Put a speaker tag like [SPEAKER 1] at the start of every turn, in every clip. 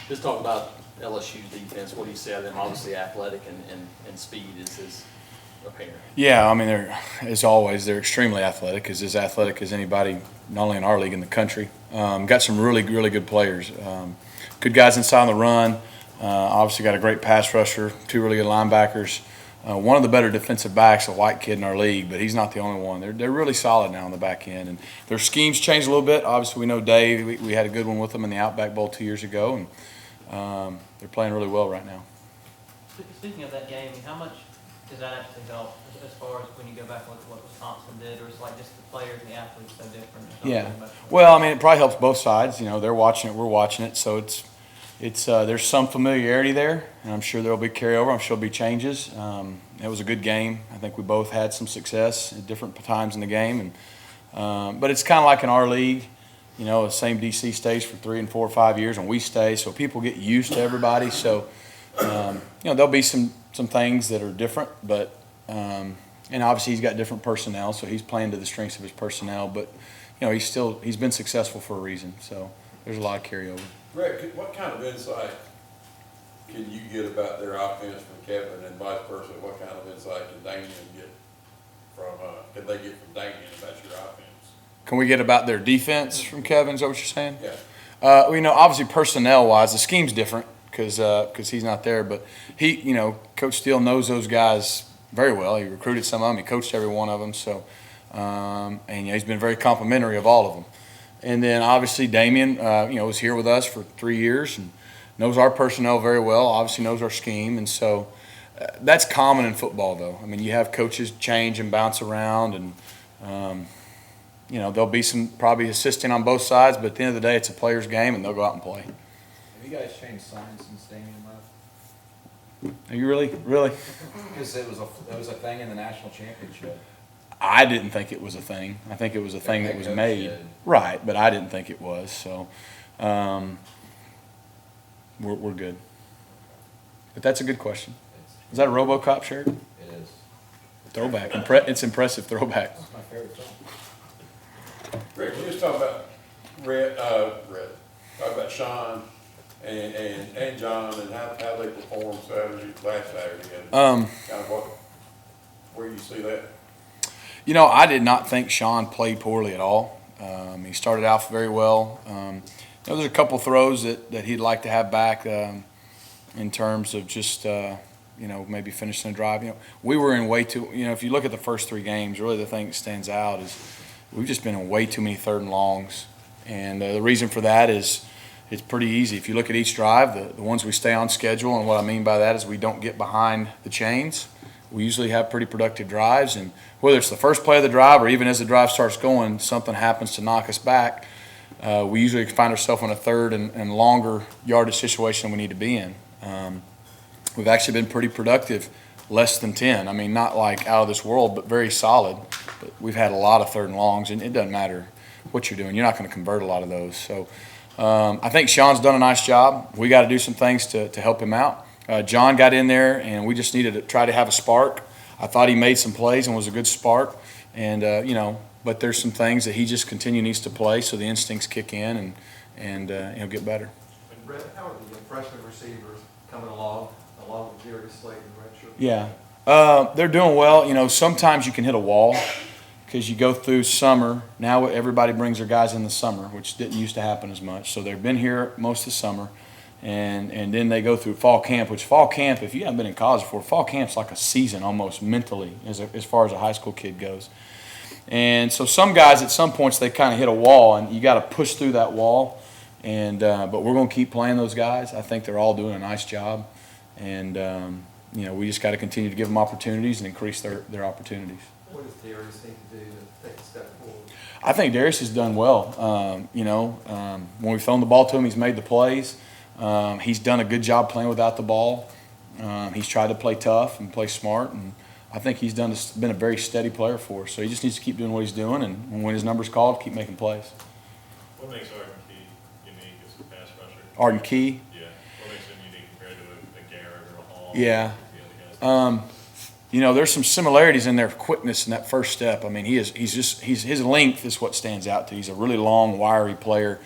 [SPEAKER 1] Just talk about LSU's defense. What do you say of them? Obviously athletic and speed is apparent.
[SPEAKER 2] Yeah, I mean, as always, they're extremely athletic, as athletic as anybody, not only in our league, in the country. Got some really, really good players. Good guys inside on the run. Obviously got a great pass rusher, 2 really good linebackers. One of the better defensive backs, a white kid in our league, but he's not the only one. They're really solid now on the back end. And their schemes changed a little bit. Obviously, we know Dave. We had a good one with them in the Outback Bowl 2 years ago, and they're playing really well right now.
[SPEAKER 3] Speaking of that game, how much does that actually help as far as when you go back and look at what Wisconsin did, or is it like just the players and the athletes so different?
[SPEAKER 2] Yeah. Well, I mean, it probably helps both sides. You know, they're watching it, we're watching it, so it's there's some familiarity there, and I'm sure there'll be carryover. I'm sure there'll be changes. It was a good game. I think we both had some success at different times in the game, and but it's kind of like in our league. You know, the same DC stays for 3 and 4 or 5 years, and we stay, so people get used to everybody. So, you know, there'll be some things that are different, but and obviously he's got different personnel, so he's playing to the strengths of his personnel. But you know, he's been successful for a reason. So there's a lot of carryover.
[SPEAKER 4] Rhett, what kind of insight can you get about their offense from Kevin, and vice versa? What kind of insight can Damian get can they get from Damian about your offense?
[SPEAKER 2] Can we get about their defense from Kevin? Is that what you're saying?
[SPEAKER 4] Yeah.
[SPEAKER 2] Well, you know, obviously personnel-wise, the scheme's different because he's not there. But you know, Coach Steele knows those guys very well. He recruited some of them. He coached every one of them. So, and you know, he's been very complimentary of all of them. And then obviously Damian, you know, was here with us for 3 years and knows our personnel very well. Obviously knows our scheme, and so that's common in football, though. I mean, you have coaches change and bounce around, and you know, there'll be some probably assisting on both sides. But at the end of the day, it's a player's game, and they'll go out and play.
[SPEAKER 5] Have you guys changed signs since Damian left?
[SPEAKER 2] Are you really?
[SPEAKER 5] Because it was a thing in the national championship.
[SPEAKER 2] I didn't think it was a thing. I think it was a thing that was made. Right, but I didn't think it was. So we're good. But that's a good question. Is that a RoboCop shirt?
[SPEAKER 5] It is.
[SPEAKER 2] Throwback. It's impressive throwback.
[SPEAKER 5] That's my favorite song.
[SPEAKER 4] Rick, can you just talk about Rhett, talk about Sean and John and how they performed last Saturday, and kind of where you see that?
[SPEAKER 2] You know, I did not think Sean played poorly at all. He started out very well. You know, there's a couple throws that he'd like to have back in terms of just, you know, maybe finishing a drive. You know, we were in way too, you know, if you look at the first 3 games, really the thing that stands out is we've just been in way too many 3rd and longs. And the reason for that is it's pretty easy. If you look at each drive, the ones we stay on schedule, and what I mean by that is we don't get behind the chains. We usually have pretty productive drives, and whether it's the first play of the drive or even as the drive starts going, something happens to knock us back. We usually find ourselves in a 3rd and longer yardage situation we need to be in. We've actually been pretty productive, less than 10. I mean, not like out of this world, but very solid. But we've had a lot of 3rd and longs, and it doesn't matter what you're doing. You're not going to convert a lot of those. So I think Sean's done a nice job. We got to do some things to help him out. John got in there, and we just needed to try to have a spark. I thought he made some plays and was a good spark. And, you know, but there's some things that he just needs to play so the instincts kick in and he'll get better.
[SPEAKER 6] And Rhett, how are the freshman receivers coming along with Jerry Slade and Rhett Lashlee?
[SPEAKER 2] Yeah. They're doing well. You know, sometimes you can hit a wall because you go through summer. Now everybody brings their guys in the summer, which didn't used to happen as much. So they've been here most of the summer. And then they go through fall camp, which fall camp, if you haven't been in college before, fall camp's like a season almost mentally as far as a high school kid goes. And so some guys at some points they kind of hit a wall, and you got to push through that wall. And but we're going to keep playing those guys. I think they're all doing a nice job, and you know, we just got to continue to give them opportunities and increase their opportunities.
[SPEAKER 6] What does Darius need to do to take a step forward?
[SPEAKER 2] I think Darius has done well. You know, when we've thrown the ball to him, he's made the plays. He's done a good job playing without the ball. He's tried to play tough and play smart, and I think he's been a very steady player for us. So he just needs to keep doing what he's doing, and when his number's called, keep making plays.
[SPEAKER 7] What makes Arden Key unique as a pass rusher?
[SPEAKER 2] Arden Key?
[SPEAKER 7] Yeah. What makes him unique compared to a Garrett or a Hall?
[SPEAKER 2] Yeah.
[SPEAKER 7] The other guys?
[SPEAKER 2] You know, there's some similarities in their quickness in that first step. I mean, his length is what stands out to. He's a really long, wiry player.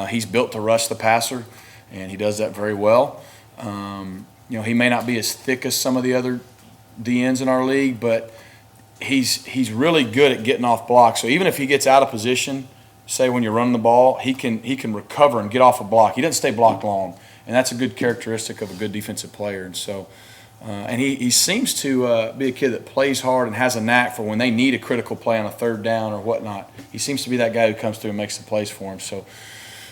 [SPEAKER 2] He's built to rush the passer. and he does that very well. He may not be as thick as some of the other DNs in our league, but he's really good at getting off blocks. So even if he gets out of position, say when you're running the ball, he can recover and get off a block. He doesn't stay blocked long, and that's a good characteristic of a good defensive player. And so, and he seems to be a kid that plays hard and has a knack for when they need a critical play on a third down or whatnot. He seems to be that guy who comes through and makes the plays for him. So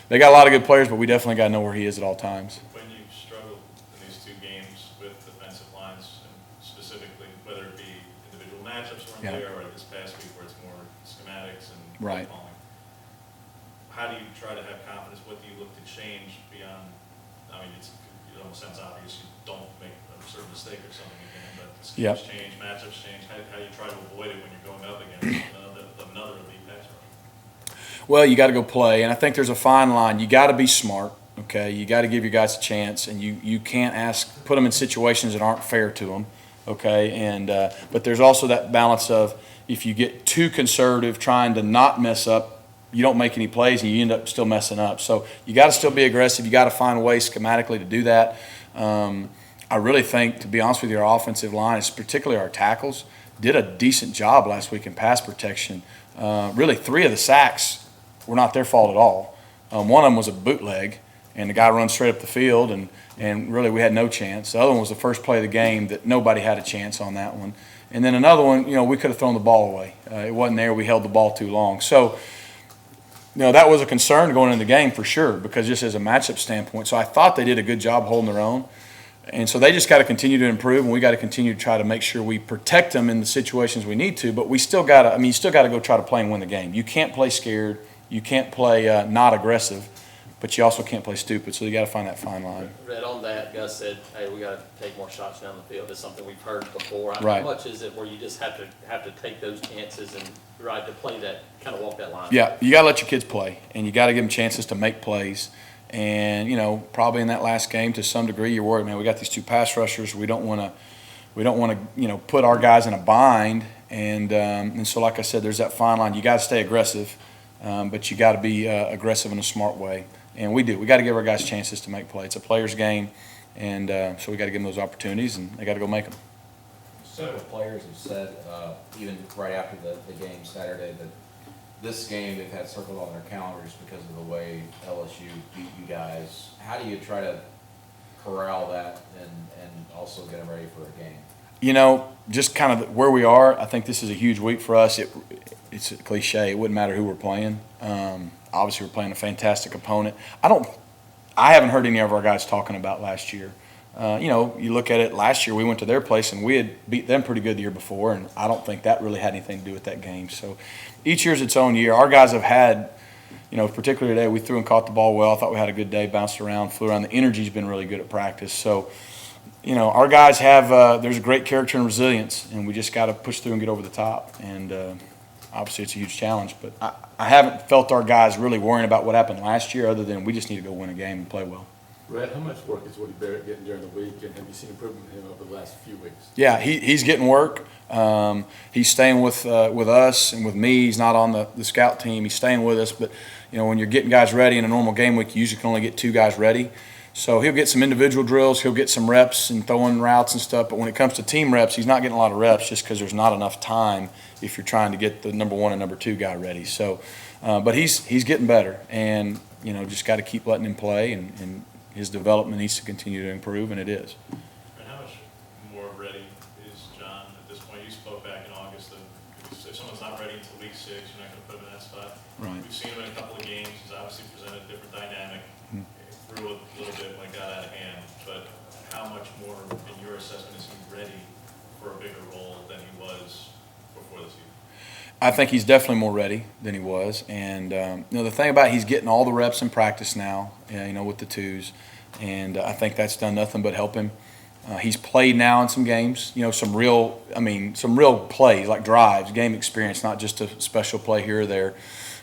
[SPEAKER 2] they got a lot of good players, but we definitely got to know where he is at all times.
[SPEAKER 7] When you struggle in these two games with defensive lines, and specifically whether it be individual matchups weren't there, or this past week where it's more schematics and
[SPEAKER 2] Right.
[SPEAKER 7] calling, how do you try to have confidence? What do you look to change beyond? I mean, it almost sounds obvious. You don't make a certain mistake or something again, but schemes change, matchups change. How do you try to avoid it when you're going up against another elite pass rusher?
[SPEAKER 2] Well, you got to go play, and I think there's a fine line. You got to be smart, okay? You got to give your guys a chance, and you can't put them in situations that aren't fair to them, okay? And but there's also that balance of if you get too conservative trying to not mess up, you don't make any plays and you end up still messing up. So you got to still be aggressive. You got to find a way schematically to do that. I really think, to be honest with you, our offensive line, particularly our tackles, did a decent job last week in pass protection. Really, 3 of the sacks were not their fault at all. One of them was a bootleg, and the guy runs straight up the field, and really we had no chance. The other one was the first play of the game that nobody had a chance on that one. And then another one, we could have thrown the ball away. It wasn't there. We held the ball too long. So, that was a concern going into the game for sure, because just as a matchup standpoint. So I thought they did a good job holding their own. And so they just got to continue to improve, and we got to continue to try to make sure we protect them in the situations we need to. But we still got to, you still got to go try to play and win the game. You can't play scared. You can't play not aggressive, but you also can't play stupid. So you got to find that fine line.
[SPEAKER 1] Read on that, Gus said, hey, we got to take more shots down the field. It's something we've heard before.
[SPEAKER 2] Right.
[SPEAKER 1] How much is it where you just have to take those chances and try to play that, kind of walk that line?
[SPEAKER 2] Yeah, you got to let your kids play, and you got to give them chances to make plays. And probably in that last game, to some degree, you're worried, man. We got these 2 pass rushers. We don't want to, put our guys in a bind. And so, like I said, there's that fine line. You got to stay aggressive, but you got to be aggressive in a smart way. And we do. We got to give our guys chances to make plays. It's a player's game, and so we got to give them those opportunities, and they got to go make them.
[SPEAKER 5] Several players have said, even right after the game Saturday, that this game they've had circled on their calendars because of the way LSU beat you guys. How do you try to corral that and also get them ready for a game?
[SPEAKER 2] Just kind of where we are, I think this is a huge week for us. It's a cliche. It wouldn't matter who we're playing. Obviously, we're playing a fantastic opponent. I haven't heard any of our guys talking about last year. You look at it, last year we went to their place and we had beat them pretty good the year before, and I don't think that really had anything to do with that game. So each year's its own year. Our guys have had, particularly today, we threw and caught the ball well. I thought we had a good day, bounced around, flew around. The energy's been really good at practice. So, our guys have, there's a great character and resilience, and we just got to push through and get over the top. And obviously it's a huge challenge, but I haven't felt our guys really worrying about what happened last year other than we just need to go win a game and play well.
[SPEAKER 8] Rhett, how much work is Woody Barrett getting during the week, and have you seen improvement in him over the last few weeks?
[SPEAKER 2] Yeah, he's getting work. He's staying with us and with me. He's not on the scout team. He's staying with us. But, when you're getting guys ready in a normal game week, you usually can only get 2 guys ready. So he'll get some individual drills. He'll get some reps and throwing routes and stuff. But when it comes to team reps, he's not getting a lot of reps just because there's not enough time if you're trying to get the number 1 and number 2 guy ready. So, but he's getting better, and, just got to keep letting him play, and his development needs to continue to improve, and it is.
[SPEAKER 7] And how much more ready is John at this point? You spoke back in August that if someone's not ready until week 6, you're not going to put him in that spot.
[SPEAKER 2] Right.
[SPEAKER 7] We've seen him in a couple of games. He's obviously presented a different dynamic. It grew a little bit when it got out of hand. But how much more, in your assessment, is he ready for a bigger role than he was before the season?
[SPEAKER 2] I think he's definitely more ready than he was. And, the thing about it, he's getting all the reps in practice now, with the 2s. And I think that's done nothing but help him. He's played now in some games, some real plays, like drives, game experience, not just a special play here or there.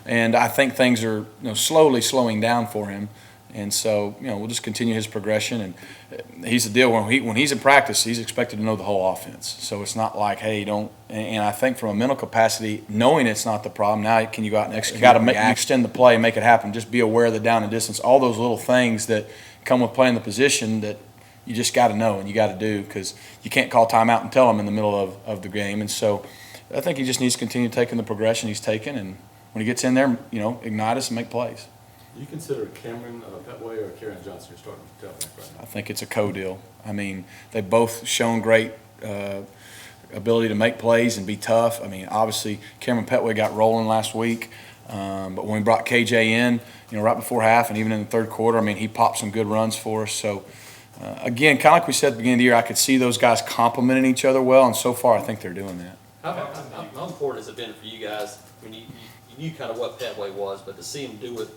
[SPEAKER 2] And I think things are, slowly slowing down for him. And so, we'll just continue his progression. And he's the deal, when he's in practice, he's expected to know the whole offense. So it's not like, hey, don't. And I think from a mental capacity, knowing it's not the problem, now can you go out and execute? You got to extend the play and make it happen. Just be aware of the down and distance, all those little things that come with playing the position that you just got to know and you got to do, because you can't call timeout and tell him in the middle of the game. And so I think he just needs to continue taking the progression he's taken, and when he gets in there, ignite us and make plays.
[SPEAKER 8] Do you consider Cameron Petway or Karen Johnson your starting tailback right now?
[SPEAKER 2] I think it's a co-deal. I mean, they've both shown great ability to make plays and be tough. I mean, obviously, Cameron Petway got rolling last week, but when we brought KJ in, right before half and even in the third quarter, I mean, he popped some good runs for us. So, again, kind of like we said at the beginning of the year, I could see those guys complementing each other well, and so far I think they're doing that.
[SPEAKER 1] How important has it been for you guys? I mean, you knew kind of what Petway was, but to see him do it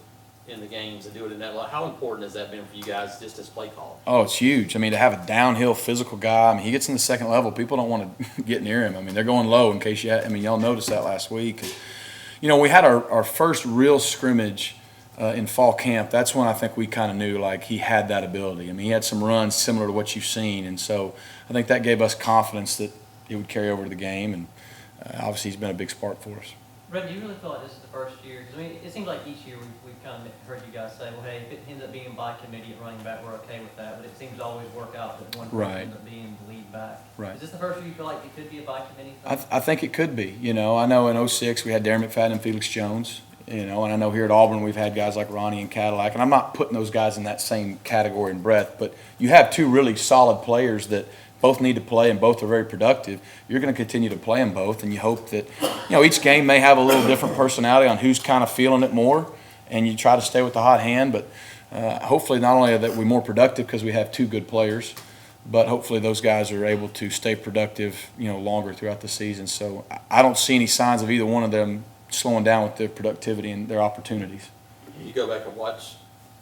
[SPEAKER 1] in the games and do it in that, how important has that been for you guys just as play call?
[SPEAKER 2] Oh, it's huge. I mean, to have a downhill physical guy, I mean, he gets in the second level, people don't want to get near him. I mean, they're going low in case y'all noticed that last week. And, we had our first real scrimmage in fall camp. That's when I think we kind of knew, like, he had that ability. I mean, he had some runs similar to what you've seen, and so I think that gave us confidence that it would carry over to the game, and obviously he's been a big spark for us.
[SPEAKER 3] Red, do you really feel like this is the first year? Because, I mean, it seems like each year we've kind of heard you guys say, well, hey, if it ends up being by committee at running back, we're okay with that. But it seems to always work out that one person ends up being the lead back.
[SPEAKER 2] Right.
[SPEAKER 3] Is this the first year you feel like it could be a by committee thing?
[SPEAKER 2] I think it could be. I know in 06 we had Darren McFadden and Felix Jones, and I know here at Auburn we've had guys like Ronnie and Cadillac, and I'm not putting those guys in that same category and breadth, but you have two really solid players that both need to play and both are very productive. You're going to continue to play them both, and you hope that each game may have a little different personality on who's kind of feeling it more, and you try to stay with the hot hand. But hopefully not only are that we more productive because we have two good players, but hopefully those guys are able to stay productive longer throughout the season. So I don't see any signs of either one of them slowing down with their productivity and their opportunities.
[SPEAKER 1] You go back and watch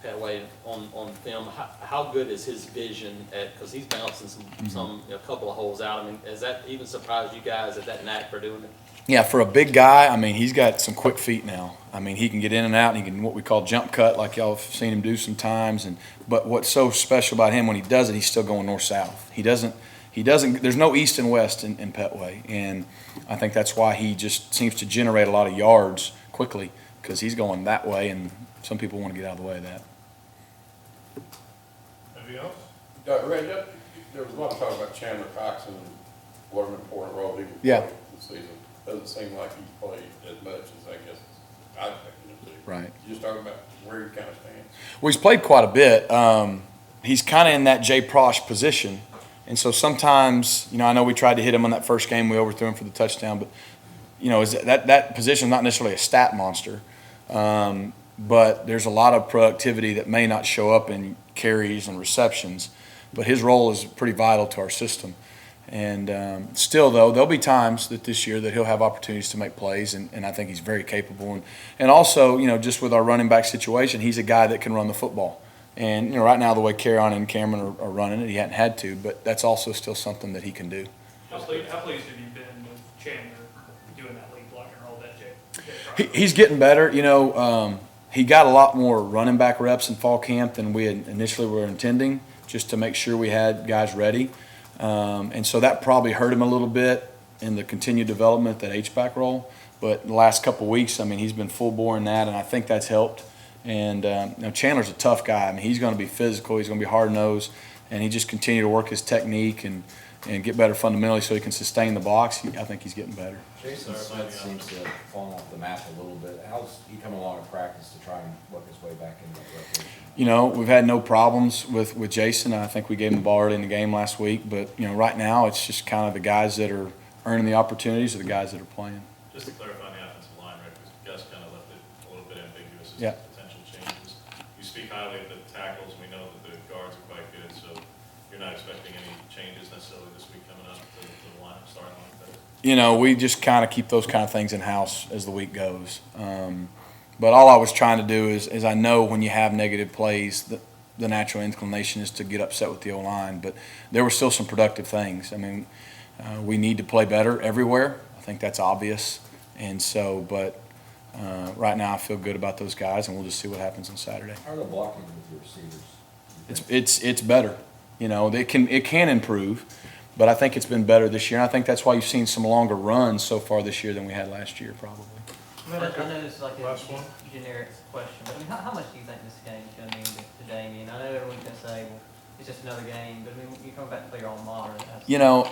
[SPEAKER 1] Petway on film. How good is his vision because he's bouncing a couple of holes out. I mean, has that even surprised you guys at that knack for doing it?
[SPEAKER 2] Yeah, for a big guy, I mean, he's got some quick feet now. I mean, he can get in and out, and he can what we call jump cut, like y'all have seen him do sometimes. But what's so special about him when he does it, he's still going north-south. He doesn't. There's no east and west in Petway, and I think that's why he just seems to generate a lot of yards quickly because he's going that way, and some people want to get out of the way of that.
[SPEAKER 7] Anything else?
[SPEAKER 4] Ray, there was a lot of talk about Chandler Cox and what an important role he would
[SPEAKER 2] Yeah.
[SPEAKER 4] play this season. Doesn't seem like he's played as much as I guess I expected him to.
[SPEAKER 2] Right.
[SPEAKER 4] You just talking about where he kind of stands.
[SPEAKER 2] Well, he's played quite a bit. He's kind of in that Jay Prosh position. And so sometimes, I know we tried to hit him on that first game. We overthrew him for the touchdown. But, that position is not necessarily a stat monster. But there's a lot of productivity that may not show up in carries and receptions. But his role is pretty vital to our system. And still, though, there'll be times that this year that he'll have opportunities to make plays, and I think he's very capable. And also, just with our running back situation, he's a guy that can run the football. And, right now, the way Carrion and Cameron are running it, he hadn't had to, but that's also still something that he can do.
[SPEAKER 9] How pleased have you been with Chandler doing that lead block and roll that Jay?
[SPEAKER 2] He's getting better. He got a lot more running back reps in fall camp than we had initially were intending, just to make sure we had guys ready. And so that probably hurt him a little bit in the continued development, that H-back role. But the last couple of weeks, he's been full bore in that, and I think that's helped. And Chandler's a tough guy. He's going to be physical. He's going to be hard-nosed, and he just continue to work his technique and get better fundamentally so he can sustain the blocks. I think he's getting better.
[SPEAKER 5] Jason Smith seems to have fallen off the map a little bit. How's he coming along in practice to try and work his way back into that rotation?
[SPEAKER 2] We've had no problems with Jason. I think we gave him the ball early in the game last week. But, right now it's just kind of the guys that are earning the opportunities or the guys that are playing.
[SPEAKER 7] Just to clarify on the offensive line, right, because Gus kind of left it a little bit ambiguous as
[SPEAKER 2] Yeah.
[SPEAKER 7] to potential changes. You speak highly of the tackles, we know that the guards are quite good, so you're not expecting any changes necessarily this week coming up to the line, starting line?
[SPEAKER 2] We just kind of keep those kind of things in-house as the week goes. But all I was trying to do is I know when you have negative plays, the natural inclination is to get upset with the O-line. But there were still some productive things. We need to play better everywhere. I think that's obvious. And so, but right now I feel good about those guys, and we'll just see what happens on Saturday.
[SPEAKER 5] How are they blocking with your receivers?
[SPEAKER 2] It's better. It can improve. But I think it's been better this year, and I think that's why you've seen some longer runs so far this year than we had last year, probably.
[SPEAKER 3] I mean, I know this is like a
[SPEAKER 7] Last one.
[SPEAKER 3] generic question, but I mean, how much do you think this game is gonna mean to Damien? I know everyone's gonna say, well, it's just another game, but I mean, you're coming back to play your alma mater.
[SPEAKER 2] You know,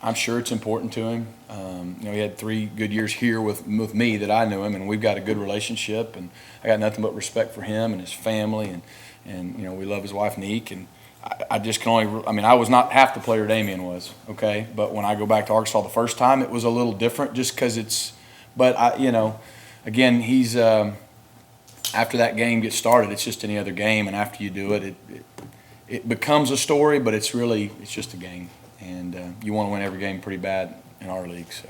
[SPEAKER 2] I'm sure it's important to him. You know, he had 3 good years here with me that I knew him, and we've got a good relationship, and I got nothing but respect for him and his family, and you know, we love his wife, Neek, and I just can only, I mean, I was not half the player Damien was, okay? But when I go back to Arkansas the first time, it was a little different just because it's, but I, you know, again, he's, after that game gets started, it's just any other game, and after you do it, it becomes a story, but it's just a game. And you want to win every game pretty bad in our league, so.